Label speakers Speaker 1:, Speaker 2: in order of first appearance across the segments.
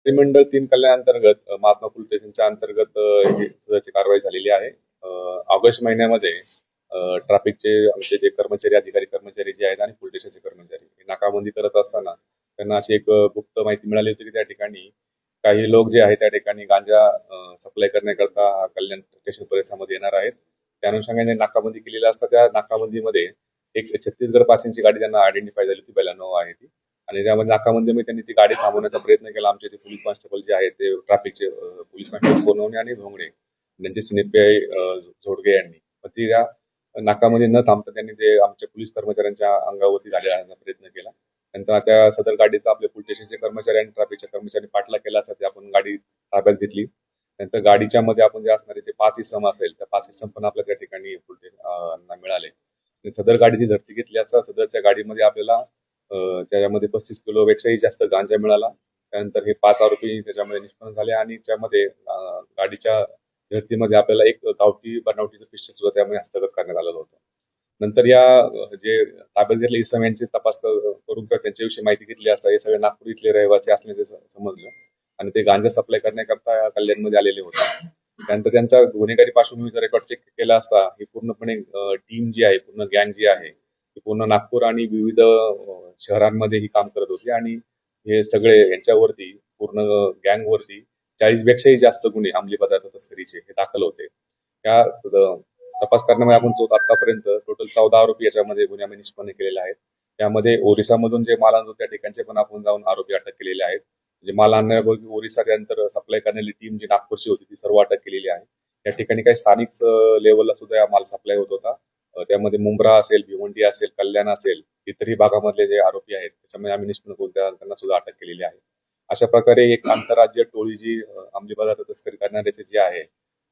Speaker 1: मंडळ 3 कल्याण अंतर्गत महात्मा फुले स्टेशनच्या अंतर्गत ही सदरची कारवाई झालेली आहे. ऑगस्ट महिन्यामध्ये ट्रॅफिकचे आमचे जे कर्मचारी, अधिकारी कर्मचारी जे आहेत आणि पोलीस स्टेशनचे कर्मचारी हे नाकाबंदी करत असताना त्यांना अशी एक गुप्त माहिती मिळाली होती की त्या ठिकाणी काही लोक जे आहेत त्या ठिकाणी गांजा सप्लाय करण्याकरता कल्याण स्टेशन परिसरामध्ये येणार आहेत. त्या अनुषंगाने नाकाबंदी केलेली असता त्या नाकाबंदीमध्ये एक छत्तीसगड पासिंगची गाडी त्यांना आयडेंटिफाय झाली होती, बेलानो आहे ती. आणि त्यामध्ये नाकाबंदीमध्ये त्यांनी ती गाडी थांबवण्याचा प्रयत्न केला. आमचे जे पोलीस कॉन्स्टेबल जे आहेत ते ट्रॅफिकचे पोलीस कॉन्स्टेबल सोनवणे आणि धोंगडे त्यांचे सिनियर झोडगे यांनी मग ती त्या नाकामध्ये न थांबता त्यांनी ते आमच्या पोलीस कर्मचाऱ्यांच्या अंगावरती गाडी आणण्याचा प्रयत्न केला. नंतर त्या सदर गाडीचा आपल्या पोलीस स्टेशनचे कर्मचारी आणि ट्रॅफिकच्या कर्मचाऱ्यांनी पाठलाग केला असता ते आपण गाडी ताब्यात घेतली. नंतर गाडीच्या मध्ये आपण जे असणारे जे 5 इसम असेल त्या 5 इसम पण आपल्या त्या ठिकाणी मिळाले. सदर गाडीची झडती घेतली असता सदरच्या गाडीमध्ये आपल्याला त्याच्यामध्ये 35 किलोपेक्षाही जास्त गांजा मिळाला. त्यानंतर हे 5 आरोपी त्याच्यामध्ये निष्पन्न झाले आणि त्यामध्ये गाडीच्या झडतीमध्ये आपल्याला एक गावठी बनावटीचं पिस्टल सुद्धा त्यामध्ये हस्तगत करण्यात आलेलं होतं. नंतर या जे ताब्यात घेतले इसम यांची तपास करून त्यांच्याविषयी माहिती घेतली असता हे सगळे नागपूर इथले रहिवासी असल्याचे समजलं आणि ते गांजा सप्लाय करण्याकरता कल्याणमध्ये आलेले होते. त्यानंतर त्यांचा गुन्हेगारी पार्श्वभूमीचा रेकॉर्ड चेक केला असता ही पूर्णपणे टीम जी आहे, पूर्ण गँग जी आहे ती पूर्ण नागपूर आणि विविध शहरांमध्ये ही काम करत होती आणि हे सगळे यांच्यावरती पूर्ण गँगवरती 40 पेक्षाही जास्त गुन्हे अंमली पदार्थ तस्करीचे हे दाखल होते. त्या तपास करण्यामध्ये आपण आतापर्यंत टोटल 14 आरोपी याच्यामध्ये गुन्ह्यामध्ये निष्पन्न केलेले आहेत. त्यामध्ये ओरिसामधून जे माल आणतो त्या ठिकाणचे पण आपण जाऊन आरोपी अटक केलेले आहेत. म्हणजे माल आणण्यापूर्वी ओरिसा त्यानंतर सप्लाय करणारी टीम जी नागपूरची होती ती सर्व अटक केलेली आहे. या ठिकाणी काही स्थानिक लेवलला सुद्धा हा माल सप्लाय होत होता. त्यामध्ये मुंब्रा असेल, भिवंडी असेल, कल्याण असेल, इतरही भागामधले जे आरोपी आहेत त्याच्यामध्ये आम्ही निष्पन्न करून त्यांना सुद्धा अटक केलेली आहे. अशा प्रकारे एक आंतरराज्य टोळी जी अंमली पदार्थ तस्करी करणाऱ्याची जी आहे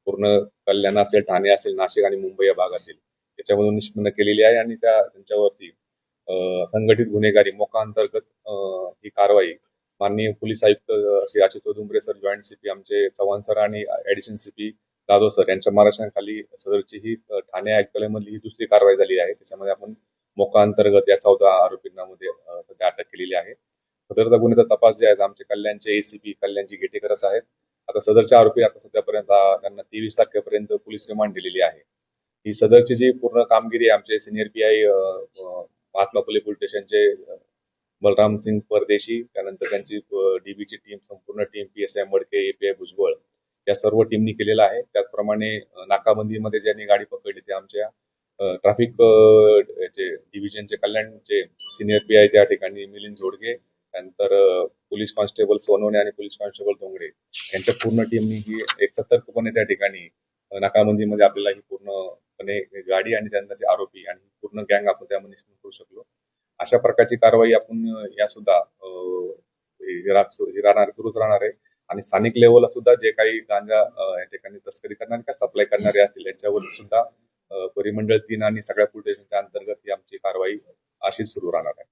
Speaker 1: पूर्ण कल्याण असेल, ठाणे असेल, नाशिक आणि मुंबई या भागातील त्याच्यामधून निष्पन्न केलेली आहे आणि त्यांच्यावरती संघटित गुन्हेगारी मोका अंतर्गत ही कारवाई माननीय पोलीस आयुक्त Shri Ashutosh Dumbare sir, joint CP आमचे चव्हाण सर आणि ऍडिशनल सीपी जाधव सर यांच्या मार्गदर्शनाखाली सदरची ही ठाणे आयुक्तालयामधली ही दुसरी कारवाई झाली आहे. त्याच्यामध्ये आपण मोका अंतर्गत या 14 आरोपींना मध्ये सध्या अटक केलेली आहे. सदरचा गुन्ह्याचा तपास जे आहे आमचे कल्याणचे एसीपी कल्याणची गेटे करत आहेत. आता सदरचे आरोपी आता सध्यापर्यंत त्यांना 23 तारखेपर्यंत पोलीस रिमांड दिलेली आहे. ही सदरची जी पूर्ण कामगिरी आमचे senior PI Mahatma Phule police स्टेशनचे बलराम सिंग परदेशी, त्यानंतर त्यांची डीबीची टीम, संपूर्ण टीम, पीएसआय मडके, एपीआय भुजबळ या सर्व टीमनी केलेला आहे. त्याचप्रमाणे नाकाबंदीमध्ये ज्यांनी गाडी पकडली ते आमच्या ट्रॅफिक डिव्हिजनचे कल्याणचे सिनियर पीआय त्या ठिकाणी मिलिंद झोडगे, त्यानंतर पोलीस कॉन्स्टेबल सोनवणे आणि पोलीस कॉन्स्टेबल धोंगडे यांच्या पूर्ण टीमनी ही एक सतर्कपणे त्या ठिकाणी नाकाबंदीमध्ये आपल्याला ही पूर्णपणे गाडी आणि त्यांचे आरोपी आणि पूर्ण गँग आपण त्यामध्ये निष्पन्न करू शकलो. अशा प्रकारची कारवाई आपण या सुद्धा सुरूच राहणार आहे आणि स्थानिक लेवलला सुद्धा जे काही गांजा या ठिकाणी तस्करी करणारे का सप्लाय करणारे असतील यांच्यावर सुद्धा परिमंडळ 3 आणि सगळ्या पोलीस स्टेशनच्या अंतर्गत ही आमची कारवाई अशीच सुरू राहणार आहे.